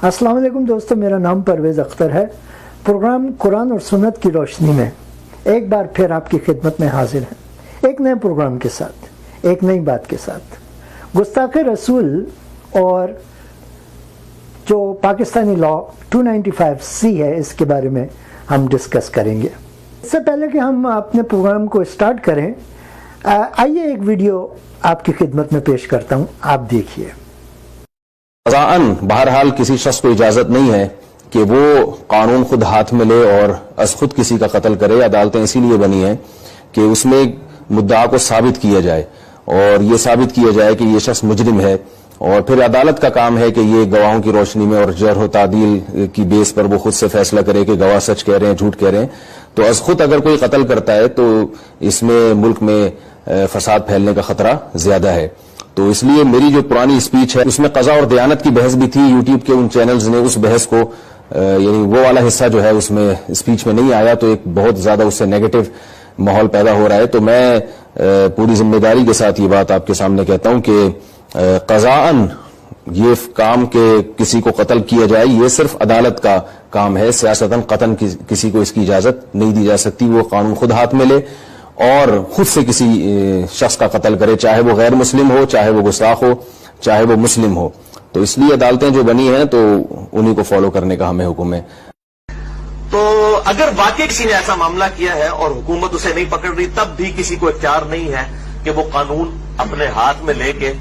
अस्सलाम वालेकुम दोस्तों, मेरा नाम परवेज़ अख्तर है। प्रोग्राम कुरान और सुन्नत की रोशनी में एक बार फिर आपकी खिदमत में हाजिर है, एक नए प्रोग्राम के साथ, एक नई बात के साथ। गुस्ताखे रसूल और जो पाकिस्तानी लॉ 295C है, इसके बारे में हम डिस्कस करेंगे। इससे पहले कि हम अपने प्रोग्राम को स्टार्ट करें, आइए एक वीडियो आपकी खिदमत में पेश करता हूं, आप देखिए। बहरहाल किसी शख्स को इजाजत नहीं है कि वो कानून खुद हाथ में ले और अज खुद किसी का कत्ल करे। अदालतें इसीलिए बनी हैं कि उसमें मुद्दा को साबित किया जाए और ये साबित किया जाए कि ये शख्स मुजरिम है, और फिर अदालत का काम है कि ये गवाहों की रोशनी में और जरह व तादील की बेस पर वो खुद से फैसला करे कि गवाह सच कह रहे हैं झूठ कह रहे हैं। तो अज खुद अगर कोई कत्ल करता है तो इसमें मुल्क में फसाद फैलने का खतरा ज्यादा है। तो इसलिए मेरी जो पुरानी स्पीच है उसमें कज़ा और दयानत की बहस भी थी। यूट्यूब के उन चैनल्स ने उस बहस को यानी वो वाला हिस्सा जो है उसमें स्पीच में नहीं आया, तो एक बहुत ज्यादा उससे नेगेटिव माहौल पैदा हो रहा है। तो मैं पूरी जिम्मेदारी के साथ ये बात आपके सामने कहता हूं कि क़ज़ाअन ये काम के किसी को कत्ल किया जाए, ये सिर्फ अदालत का काम है। सियासतन कतन किसी को इसकी इजाजत नहीं दी जा सकती। वो कानून खुद हाथ में ले और खुद से किसी शख्स का कत्ल करे, चाहे वो गैर मुस्लिम हो, चाहे वो गुस्ताख हो, चाहे वो मुस्लिम हो। तो इसलिए अदालतें जो बनी हैं तो उन्हीं को फॉलो करने का हमें हुक्म है। तो अगर वाकई किसी ने ऐसा मामला किया है और हुकूमत उसे नहीं पकड़ रही, तब भी किसी को इख्तियार नहीं है कि वो कानून अपने हाथ में लेके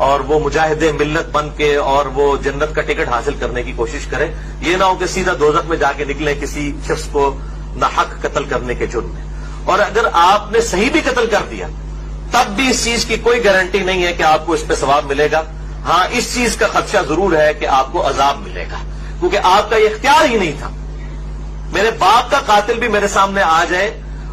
और वो मुजाहिदे मिल्लत बन के और वो जन्नत का टिकट हासिल करने की कोशिश करे। ये ना हो कि सीधा दोजख में जाके निकले किसी शख्स को नाहक कत्ल करने के जुर्म में। और अगर आपने सही भी कत्ल कर दिया तब भी इस चीज की कोई गारंटी नहीं है कि आपको इस पे सवाब मिलेगा। हाँ, इस चीज का खदशा जरूर है कि आपको अजाब मिलेगा, क्योंकि आपका ये इख्तियार ही नहीं था। मेरे बाप का कातिल भी मेरे सामने आ जाए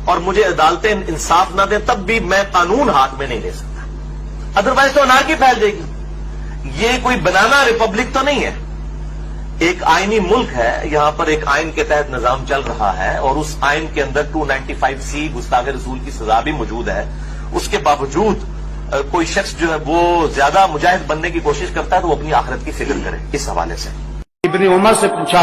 और मुझे अदालतें इंसाफ ना दें, तब भी मैं कानून हाथ में नहीं ले सकता, अदरवाइज तो अनार्की फैल जाएगी। ये कोई बनाना रिपब्लिक तो नहीं है, एक आईनी मुल्क है। यहां पर एक आइन के तहत निजाम चल रहा है और उस आइन के अंदर 295C गुस्ताखे रसूल की सजा भी मौजूद है। उसके बावजूद कोई शख्स जो है वो ज्यादा मुजाहिद बनने की कोशिश करता है तो वो अपनी आखिरत की फिक्र करे। इस हवाले से इब्ने उमर से पूछा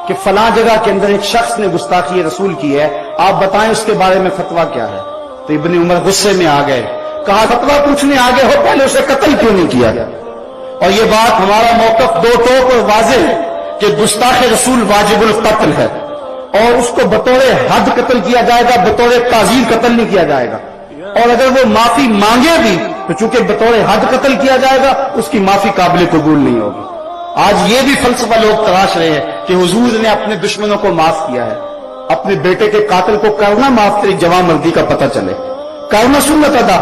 कि फलां जगह के अंदर एक शख्स ने गुस्ताखी रसूल की है, आप बताएं उसके बारे में फतवा क्या है। तो इब्ने उमर गुस्से में आ गए, कहा फतवा पूछने आगे हो, पहले उसे कत्ल क्यों नहीं किया। और ये बात हमारा मौक़िफ़ दो टोक और वाज़ेह है कि गुस्ताखे रसूल वाजिबुल कत्ल है और उसको बतौर हद कत्ल किया जाएगा, बतौर ताज़ीर कत्ल नहीं किया जाएगा। और अगर वो माफी मांगे भी तो चूंकि बतौर हद कत्ल किया जाएगा, उसकी माफी काबिल कबूल नहीं होगी। आज ये भी फलसफा लोग तराश रहे हैं कि हुजूर ने अपने दुश्मनों को माफ किया है। अपने बेटे के कातिल को करना माफ, तेरी जवां मर्दी का पता चले, करना सुन्नत अदा।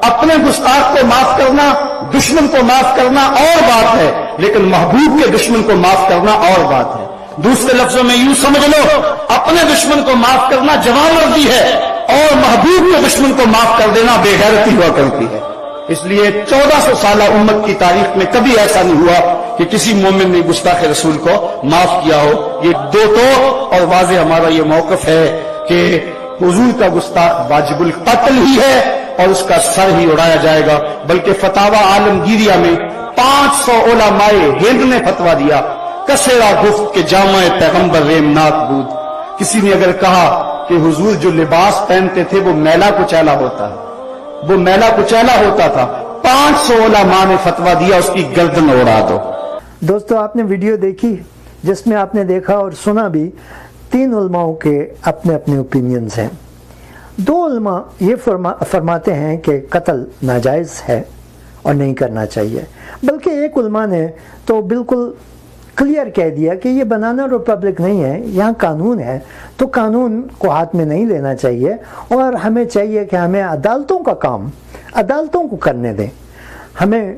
अपने गुस्ताख को माफ करना, दुश्मन को माफ करना और बात है, लेकिन महबूब के दुश्मन को माफ करना और बात है। दूसरे लफ्जों में यूं समझ लो, अपने दुश्मन को माफ करना जवान मर्दी है और महबूब के दुश्मन को माफ कर देना बेगैरती हुआ करती है। इसलिए 1400 साल उम्मत की तारीख में कभी ऐसा नहीं हुआ कि किसी मोमिन ने गुस्ताखे रसूल को माफ किया हो। ये दो टोक और वाज़ेह हमारा ये मौक़िफ़ है कि हुजूर का गुस्ताख वाजिबुल कत्ल ही है और उसका सर ही उड़ाया जाएगा। बल्कि फतावा आलमगीरिया में 500 उलमाए हिंद ने फतवा दिया, कसेरा गुफ्त के जामे पैगंबर रेमनाक बूद। किसी ने अगर कहा कि हुजूर जो लिबास पहनते थे वो मैला कुचैला होता है, वो मैला कुचैला होता था, 500 उलमा ने फतवा दिया उसकी गर्दन उड़ा दो। दोस्तों, आपने वीडियो देखी जिसमें आपने देखा और सुना भी, 3 उलमाओं के अपने अपने ओपिनियंस हैं। 2 उलमा ये फरमाते हैं कि कत्ल नाजायज़ है और नहीं करना चाहिए, बल्कि एक उलमा ने तो बिल्कुल क्लियर कह दिया कि ये बनाना रिपब्लिक नहीं है, यहाँ कानून है, तो कानून को हाथ में नहीं लेना चाहिए और हमें चाहिए कि हमें अदालतों का काम अदालतों को करने दें, हमें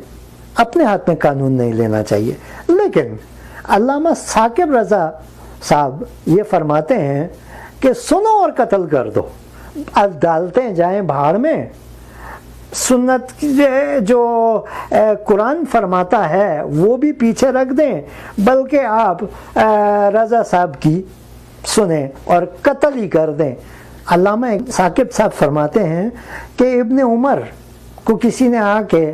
अपने हाथ में कानून नहीं लेना चाहिए। लेकिन अल्लामा साकिब रज़ा साहब ये फरमाते हैं कि सुनो और कत्ल कर दो, अदालतें जाएं भाड़ में, सुन्नत जो कुरान फरमाता है वो भी पीछे रख दें, बल्कि आप रज़ा साहब की सुने और कत्ल ही कर दें। अल्लामा साकिब साहब फरमाते हैं कि इब्ने उमर को किसी ने आके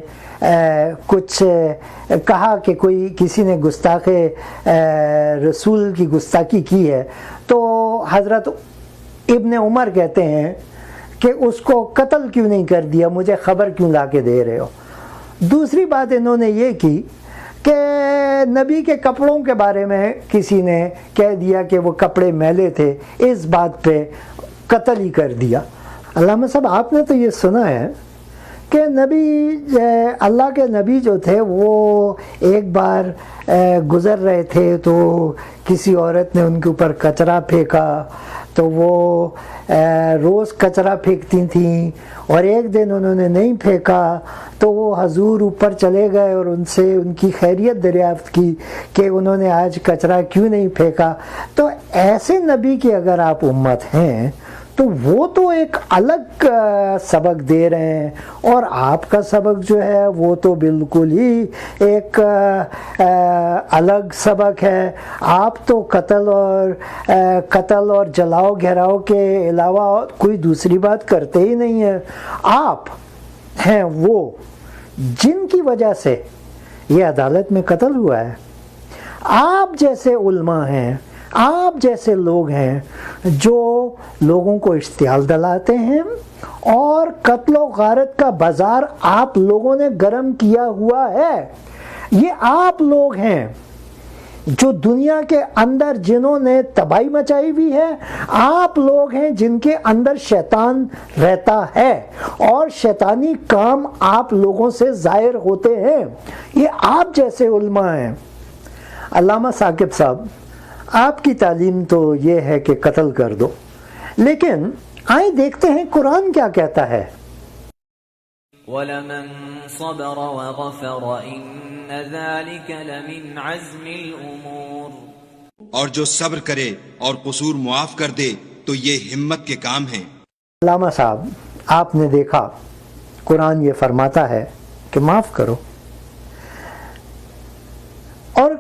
کچھ کہا کہ کوئی کسی نے گستاخ رسول کی گستاخی کی ہے تو حضرت ابن عمر کہتے ہیں کہ اس کو قتل کیوں نہیں کر دیا، مجھے خبر کیوں لا کے دے رہے ہو۔ دوسری بات انہوں نے یہ کی کہ نبی کے کپڑوں کے بارے میں کسی نے کہہ دیا کہ وہ کپڑے میلے تھے، اس بات پہ قتل ہی کر دیا۔ علامہ صاحب آپ نے تو یہ سنا ہے کہ نبی اللہ کے نبی جو تھے وہ ایک بار گزر رہے تھے تو کسی عورت نے ان کے اوپر کچرا پھینکا تو وہ روز کچرا پھینکتی تھیں، اور ایک دن انہوں نے نہیں پھینکا تو وہ حضور اوپر چلے گئے اور ان سے ان کی خیریت دریافت کی کہ انہوں نے آج کچرا کیوں نہیں پھینکا۔ تو ایسے نبی کی اگر آپ امت ہیں تو وہ تو ایک الگ سبق دے رہے ہیں، اور آپ کا سبق جو ہے وہ تو بالکل ہی ایک الگ سبق ہے۔ آپ تو قتل اور جلاؤ گھیراؤ کے علاوہ کوئی دوسری بات کرتے ہی نہیں ہیں۔ آپ ہیں وہ جن کی وجہ سے یہ عدالت میں قتل ہوا ہے۔ آپ جیسے علماء ہیں، آپ جیسے لوگ ہیں جو لوگوں کو اشتعال دلاتے ہیں، اور قتل و غارت کا بازار آپ لوگوں نے گرم کیا ہوا ہے۔ یہ آپ لوگ ہیں جو دنیا کے اندر جنہوں نے تباہی مچائی ہوئی ہے، آپ لوگ ہیں جن کے اندر شیطان رہتا ہے اور شیطانی کام آپ لوگوں سے ظاہر ہوتے ہیں۔ یہ آپ جیسے علماء ہیں۔ علامہ ثاقب صاحب، آپ کی تعلیم تو یہ ہے کہ قتل کر دو، لیکن آئیں دیکھتے ہیں قرآن کیا کہتا ہے۔ وَلَمَن صَبَرَ وَغَفَرَ إِنَّ ذَلِكَ لَمِنْ عَزْمِ الْأُمُورِ، اور جو صبر کرے اور قصور معاف کر دے تو یہ ہمت کے کام ہیں۔ علامہ صاحب، آپ نے دیکھا قرآن یہ فرماتا ہے کہ معاف کرو، اور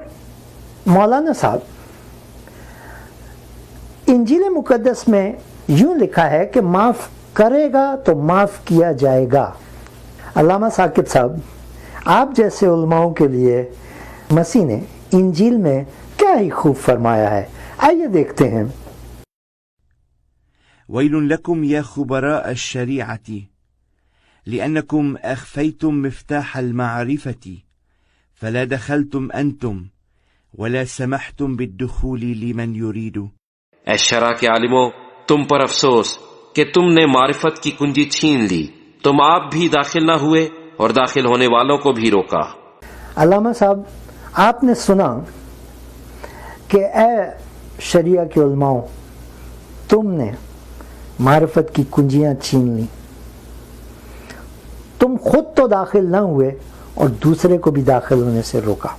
مولانا صاحب انجیل مقدس میں یوں لکھا ہے کہ معاف کرے گا تو معاف کیا جائے گا۔ علامہ ثاقب صاحب، آپ جیسے علماؤں کے لیے مسیح نے انجیل میں کیا ہی خوب فرمایا ہے، آئیے دیکھتے ہیں۔ ويل لكم يا خبراء الشريعة لأنكم أخفيتم مفتاح المعرفة فلا دخلتم أنتم ولا سمحتم بالدخول لمن يريد۔ اے شرع کے عالموں، تم پر افسوس کہ تم نے معرفت کی کنجی چھین لی، تم آپ بھی داخل نہ ہوئے اور داخل ہونے والوں کو بھی روکا۔ علامہ صاحب، آپ نے سنا کہ اے شریعہ کے علماؤں، تم نے معرفت کی کنجیاں چھین لی، تم خود تو داخل نہ ہوئے اور دوسرے کو بھی داخل ہونے سے روکا۔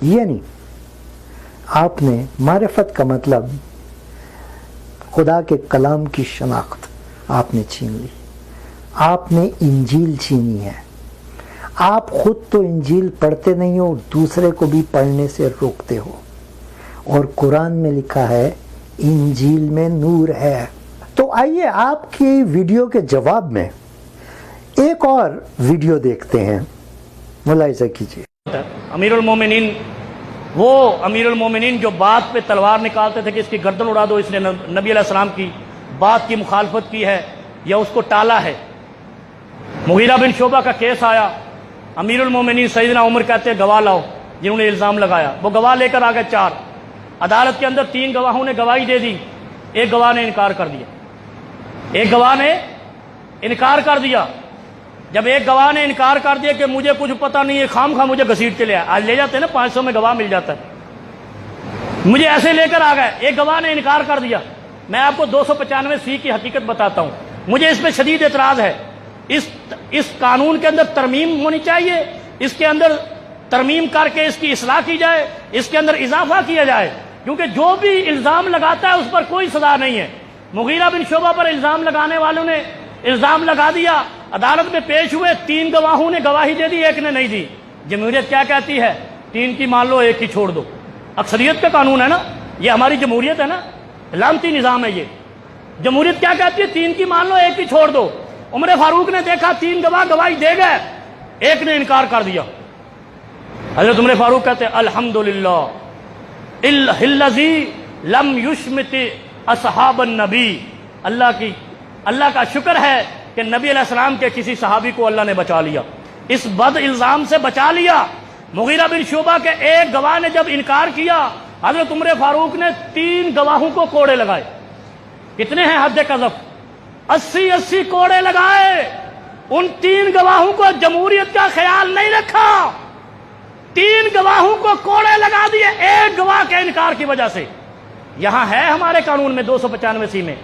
یعنی آپ نے معرفت کا مطلب خدا کے کلام کی شناخت آپ نے چھین لی، آپ نے انجیل چھینی ہے۔ آپ خود تو انجیل پڑھتے نہیں ہو، دوسرے کو بھی پڑھنے سے روکتے ہو، اور قرآن میں لکھا ہے انجیل میں نور ہے۔ تو آئیے آپ کی ویڈیو کے جواب میں ایک اور ویڈیو دیکھتے ہیں، ملاحظہ کیجیے۔ امیر المومنین، وہ امیر المومنین جو بات پہ تلوار نکالتے تھے کہ اس کی گردن اڑا دو، اس نے نبی علیہ السلام کی بات کی مخالفت کی ہے یا اس کو ٹالا ہے۔ مغیرہ بن شعبہ کا کیس آیا، امیر المومنین سیدنا عمر کہتے ہیں گواہ لاؤ جنہوں نے الزام لگایا۔ وہ گواہ لے کر آ گئے 4۔ عدالت کے اندر 3 گواہوں نے گواہی دے دی، ایک گواہ نے انکار کر دیا، ایک گواہ نے انکار کر دیا۔ جب ایک گواہ نے انکار کر دیا کہ مجھے کچھ پتہ نہیں ہے، خام خواہ مجھے گھسیٹ کے لے آئے، آج لے جاتے ہیں نا 500 میں گواہ مل جاتا ہے، مجھے ایسے لے کر آ گئے، ایک گواہ نے انکار کر دیا۔ میں آپ کو 295C کی حقیقت بتاتا ہوں، مجھے اس پہ شدید اعتراض ہے۔ اس قانون کے اندر ترمیم ہونی چاہیے، اس کے اندر ترمیم کر کے اس کی اصلاح کی جائے، اس کے اندر اضافہ کیا جائے، کیونکہ جو بھی الزام لگاتا ہے اس پر کوئی سزا نہیں ہے۔ مغیرہ بن شعبہ پر الزام لگانے والوں نے الزام لگا دیا، عدالت میں پیش ہوئے، 3 گواہوں نے گواہی دے دی، ایک نے نہیں دی۔ جمہوریت کیا کہتی ہے؟ 3 کی مان لو، 1 کی چھوڑ دو۔ اکثریت کا قانون ہے نا، یہ ہماری جمہوریت ہے نا، لعنتی نظام ہے یہ۔ جمہوریت کیا کہتی ہے؟ 3 کی مان لو، 1 کی چھوڑ دو۔ عمر فاروق نے دیکھا 3 گواہ گواہی دے گئے، ایک نے انکار کر دیا. حضرت عمر فاروق کہتے ہیں الحمدللہ الذی لم یشمت اصحاب النبی. اللہ کا شکر ہے کہ نبی علیہ السلام کے کسی صحابی کو اللہ نے بچا لیا, اس بد الزام سے بچا لیا. مغیرہ بن شعبہ کے ایک گواہ نے جب انکار کیا, حضرت عمر فاروق نے 3 گواہوں کو کوڑے لگائے. کتنے ہیں حد قذف؟ 80 کوڑے لگائے. ان 3 گواہوں کو جمہوریت کا خیال نہیں رکھا, 3 گواہوں کو کوڑے لگا دیے ایک گواہ کے انکار کی وجہ سے. یہاں ہے ہمارے قانون میں 295 میں,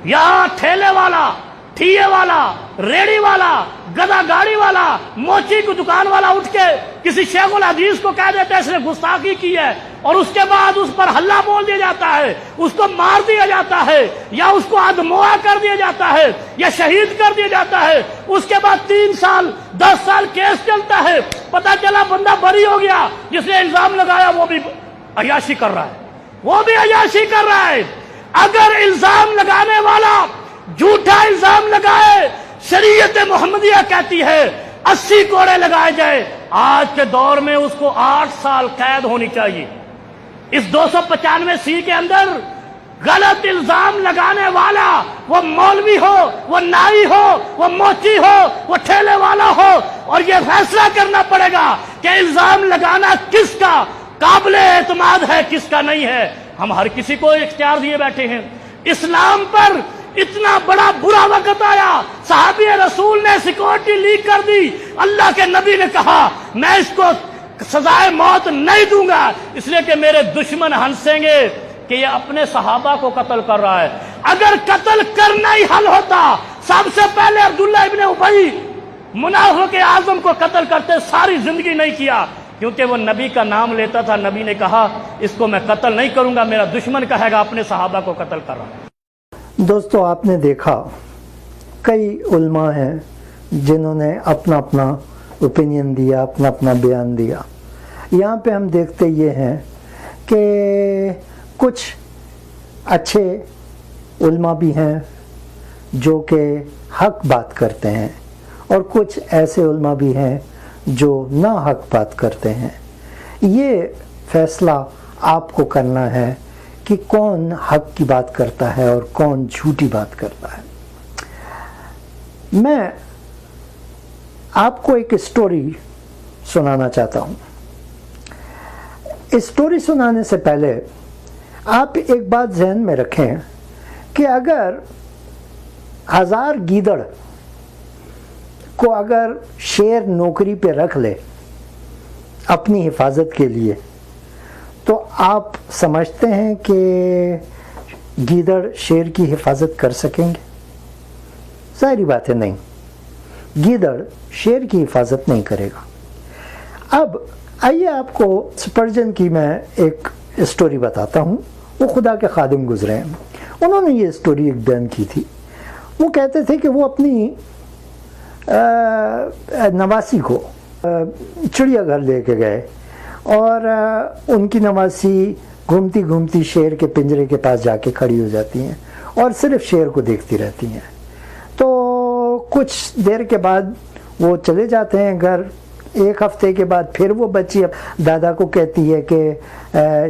یہاں ٹھیلے والا, ٹھیے والا, ریڑی والا, گدا گاڑی والا, موچی کی دکان والا اٹھ کے کسی شیخ الحدیث کو کہہ دیتا ہے اس نے گستاخی کی ہے, اور اس کے بعد اس پر ہلا بول دیا جاتا ہے, اس کو مار دیا جاتا ہے, یا اس کو ادموا کر دیا جاتا ہے, یا شہید کر دیا جاتا ہے. اس کے بعد 3 سال 10 سال کیس چلتا ہے, پتہ چلا بندہ بری ہو گیا, جس نے الزام لگایا وہ بھی عیاشی کر رہا ہے, اگر الزام لگانے والا جھوٹا الزام لگائے, شریعت محمدیہ کہتی ہے 80 کوڑے لگائے جائے. آج کے دور میں اس کو 8 سال قید ہونی چاہیے. اس 295 کے اندر غلط الزام لگانے والا, وہ مولوی ہو, وہ نائی ہو, وہ موچی ہو, وہ ٹھیلے والا ہو, اور یہ فیصلہ کرنا پڑے گا کہ الزام لگانا کس کا قابل اعتماد ہے, کس کا نہیں ہے. ہم ہر کسی کو اختیار دیے بیٹھے ہیں. اسلام پر اتنا بڑا برا وقت آیا, صحابی رسول نے سیکورٹی لیک کر دی. اللہ کے نبی نے کہا میں اس کو سزائے موت نہیں دوں گا, اس لیے کہ میرے دشمن ہنسیں گے کہ یہ اپنے صحابہ کو قتل کر رہا ہے. اگر قتل کرنا ہی حل ہوتا, سب سے پہلے عبداللہ ابن ابی منافق اعظم کو قتل کرتے, ساری زندگی نہیں کیا, کیونکہ وہ نبی کا نام لیتا تھا. نبی نے کہا اس کو میں قتل نہیں کروں گا, میرا دشمن کہے گا اپنے صحابہ کو قتل کر رہا ہے. دوستو, آپ نے دیکھا کئی علماء ہیں جنہوں نے اپنا اپنا اوپینین دیا, اپنا اپنا بیان دیا. یہاں پہ ہم دیکھتے یہ ہیں کہ کچھ اچھے علماء بھی ہیں جو کہ حق بات کرتے ہیں, اور کچھ ایسے علماء بھی ہیں جو نا حق بات کرتے ہیں. یہ فیصلہ آپ کو کرنا ہے کہ کون حق کی بات کرتا ہے اور کون جھوٹی بات کرتا ہے. میں آپ کو ایک اسٹوری سنانا چاہتا ہوں. اسٹوری سنانے سے پہلے آپ ایک بات ذہن میں رکھیں کہ اگر 1000 گیدڑ کو اگر شیر نوکری پہ رکھ لے اپنی حفاظت کے لیے, تو آپ سمجھتے ہیں کہ گیدڑ شیر کی حفاظت کر سکیں گے؟ ظاہری بات ہے نہیں, گیدڑ شیر کی حفاظت نہیں کرے گا. اب آئیے آپ کو سپرجن کی میں ایک اسٹوری بتاتا ہوں. وہ خدا کے خادم گزرے ہیں, انہوں نے یہ اسٹوری ایک بیان کی تھی. وہ کہتے تھے کہ وہ اپنی نواسی کو چڑیا گھر لے کے گئے, اور ان کی نواسی گھومتی گھومتی شیر کے پنجرے کے پاس جا کے کھڑی ہو جاتی ہیں اور صرف شیر کو دیکھتی رہتی ہیں. تو کچھ دیر کے بعد وہ چلے جاتے ہیں گھر. ایک ہفتے کے بعد پھر وہ بچی دادا کو کہتی ہے کہ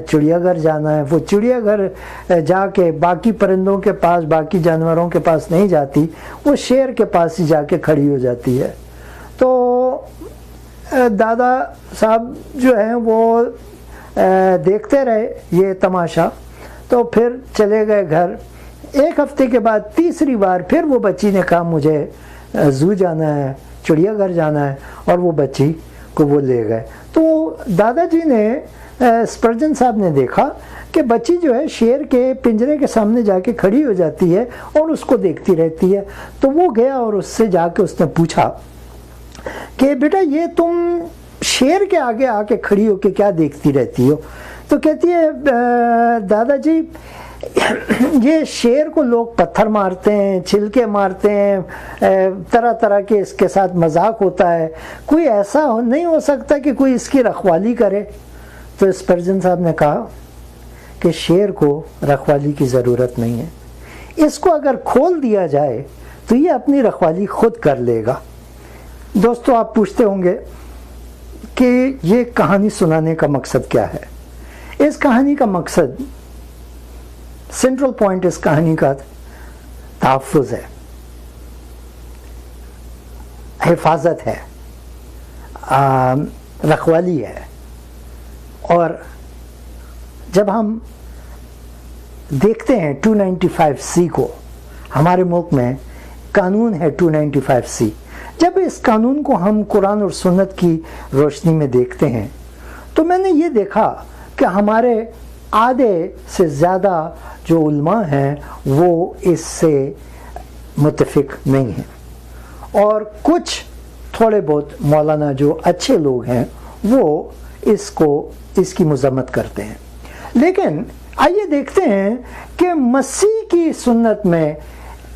چڑیا گھر جانا ہے. وہ چڑیا گھر جا کے باقی پرندوں کے پاس, باقی جانوروں کے پاس نہیں جاتی, وہ شیر کے پاس ہی جا کے کھڑی ہو جاتی ہے. تو دادا صاحب جو ہیں وہ دیکھتے رہے یہ تماشا, تو پھر چلے گئے گھر. ایک ہفتے کے بعد تیسری بار پھر وہ بچی نے کہا مجھے زو جانا ہے, چڑیا گھر جانا ہے, اور وہ بچی کو وہ لے گئے. تو دادا جی نے, سپرجن صاحب نے دیکھا کہ بچی جو ہے شیر کے پنجرے کے سامنے جا کے کھڑی ہو جاتی ہے اور اس کو دیکھتی رہتی ہے. تو وہ گیا اور اس سے جا کے اس نے پوچھا کہ بیٹا یہ تم شیر کے آگے آ کے کھڑی ہو کے کیا دیکھتی رہتی ہو؟ تو کہتی ہے دادا جی یہ شیر کو لوگ پتھر مارتے ہیں, چھلکے مارتے ہیں, طرح طرح کے اس کے ساتھ مذاق ہوتا ہے, کوئی ایسا نہیں ہو سکتا کہ کوئی اس کی رکھوالی کرے؟ تو سپرجن صاحب نے کہا کہ شیر کو رکھوالی کی ضرورت نہیں ہے, اس کو اگر کھول دیا جائے تو یہ اپنی رکھوالی خود کر لے گا. दोस्तों, आप पूछते होंगे कि ये कहानी सुनाने का मकसद क्या है। इस कहानी का मकसद, सेंट्रल पॉइंट इस कहानी का तहफ़्फ़ुज़ है, हिफाजत है, रखवाली है। और जब हम देखते हैं 295C को, हमारे मुल्क में कानून है 295C, जब इस कानून को हम कुरान और सुन्नत की रोशनी में देखते हैं तो मैंने ये देखा कि हमारे आधे से ज़्यादा जो उलमा हैं वो इससे मुत्तफिक नहीं हैं, और कुछ थोड़े बहुत मौलाना जो अच्छे लोग हैं वो इसकी मज़म्मत करते हैं। लेकिन आइए देखते हैं कि मसीह की सुन्नत में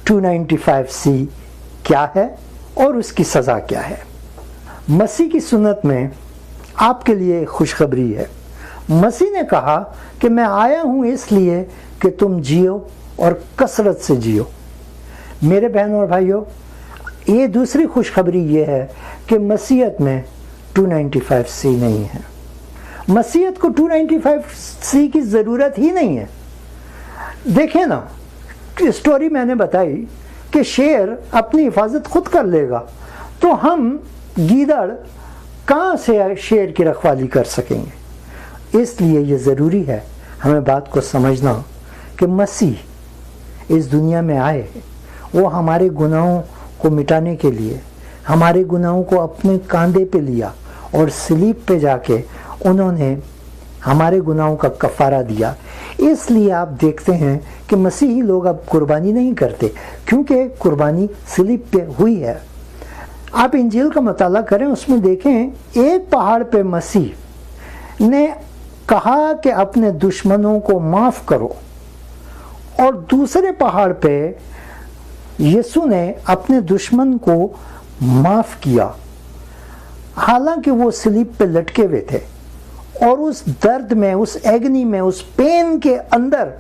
295C क्या है और उसकी सज़ा क्या है। मसीह की सुन्नत में आपके लिए खुशखबरी है। मसीह ने कहा कि मैं आया हूँ इसलिए कि तुम जियो और कसरत से जियो। मेरे बहनों और भाइयों, ये दूसरी खुशखबरी ये है कि मसीहत में 295C नहीं है। मसीहत को 295C की ज़रूरत ही नहीं है। देखें ना, स्टोरी मैंने बताई कि शेर अपनी हिफाजत खुद कर लेगा, तो हम गीदड़ कहाँ से शेर की रखवाली कर सकेंगे। इसलिए ये ज़रूरी है हमें बात को समझना कि मसीह इस दुनिया में आए, वो हमारे गुनाहों को मिटाने के लिए हमारे गुनाहों को अपने कांधे पे लिया और सलीब पे जाके उन्होंने हमारे गुनाहों का कफ़ारा दिया। इसलिए आप देखते हैं कि मसीही लोग अब कुर्बानी नहीं करते, क्योंकि कुर्बानी सलीब पे हुई है। आप इंजील का मुताला करें, उसमें देखें एक पहाड़ पे मसीह ने कहा कि अपने दुश्मनों को माफ़ करो, और दूसरे पहाड़ पे यीशु ने अपने दुश्मन को माफ़ किया, हालांकि वो सलीब पे लटके हुए थे। और उस दर्द में, उस एगनी में, उस पेन के अंदर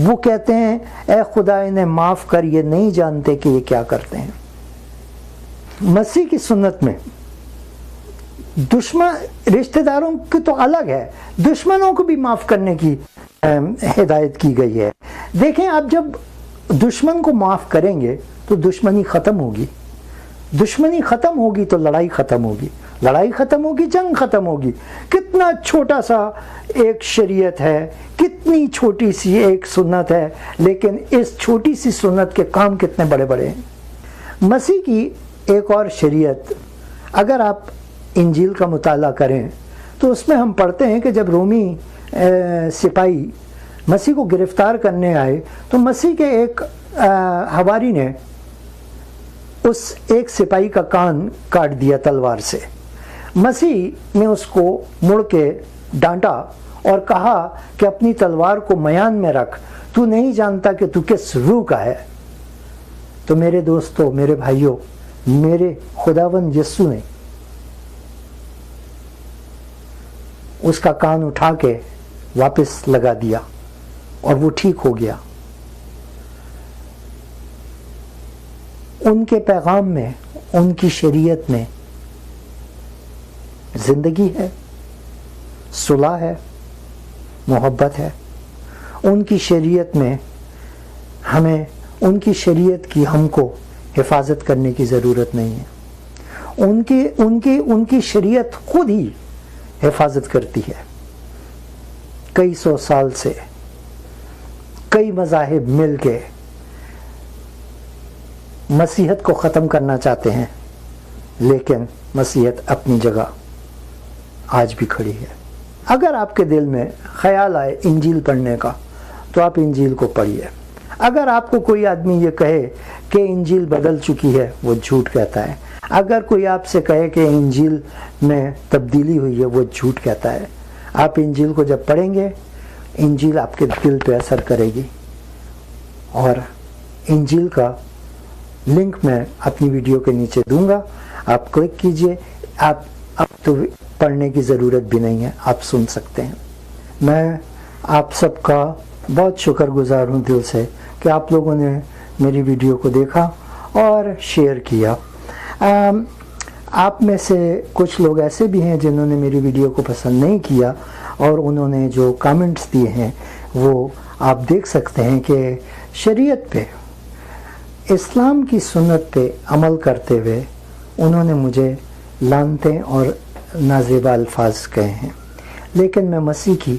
वो कहते हैं, ऐ खुदा इन्हें माफ़ कर, ये नहीं जानते कि ये क्या करते हैं। मसीह की सुन्नत में दुश्मन, रिश्तेदारों की तो अलग है, दुश्मनों को भी माफ़ करने की हिदायत की गई है। देखें, आप जब दुश्मन को माफ़ करेंगे तो दुश्मनी ख़त्म होगी, दुश्मनी ख़त्म होगी तो लड़ाई ख़त्म होगी, लड़ाई ख़त्म होगी, जंग ख़त्म होगी। कितना छोटा सा एक शरीयत है, कितनी छोटी सी एक सुन्नत है, लेकिन इस छोटी सी सुन्नत के काम कितने बड़े बड़े हैं। मसीह की एक और शरीयत, अगर आप इंजील का मुताला करें तो उसमें हम पढ़ते हैं कि जब रोमी सिपाही मसीह को गिरफ्तार करने आए तो मसीह के एक हवारी ने उस एक सिपाही का कान काट दिया तलवार से। मसीह ने उसको मुड़ के डांटा और कहा कि अपनी तलवार को मयान में रख, तू नहीं जानता कि तू किस रूह का है। तो मेरे दोस्तों, मेरे भाइयों, मेरे खुदावंद यीशु ने उसका कान उठा के वापस लगा दिया और वो ठीक हो गया। उनके पैगाम में, उनकी शरीयत में जिंदगी है, सुलह है, मोहब्बत है। उनकी शरीयत में हमें, उनकी शरीयत की हमको हिफाजत करने की ज़रूरत नहीं है। उनकी शरीयत खुद ही हिफाजत करती है। कई सौ साल से कई मज़ाहिब मिल के मसीहत को ख़त्म करना चाहते हैं, लेकिन मसीहत अपनी जगह आज भी खड़ी है। अगर आपके दिल में ख्याल आए इंजील पढ़ने का तो आप इंजील को पढ़िए। अगर आपको कोई आदमी ये कहे कि इंजील बदल चुकी है, वो झूठ कहता है। अगर कोई आपसे कहे कि इंजील में तब्दीली हुई है, वो झूठ कहता है। आप इंजील को जब पढ़ेंगे, इंजील आपके दिल पे असर करेगी। और इंजील का लिंक मैं अपनी वीडियो के नीचे दूंगा, आप क्लिक कीजिए। आप अब तो पढ़ने की ज़रूरत भी नहीं है, आप सुन सकते हैं। मैं आप सबका बहुत शुक्रगुजार हूँ दिल से कि आप लोगों ने मेरी वीडियो को देखा और शेयर किया। آپ میں سے کچھ لوگ ایسے بھی ہیں جنہوں نے میری ویڈیو کو پسند نہیں کیا اور انہوں نے جو کامنٹس دیے ہیں وہ آپ دیکھ سکتے ہیں کہ شریعت پہ، اسلام کی سنت پہ عمل کرتے ہوئے انہوں نے مجھے لعنتیں اور نازیبا الفاظ کہے ہیں، لیکن میں مسیح کی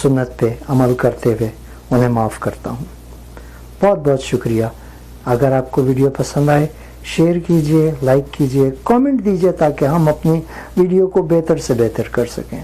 سنت پہ عمل کرتے ہوئے انہیں معاف کرتا ہوں۔ بہت بہت شکریہ۔ اگر آپ کو ویڈیو پسند آئے شیئر کیجئے، لائک کیجئے، کامنٹ دیجئے تاکہ ہم اپنی ویڈیو کو بہتر سے بہتر کر سکیں۔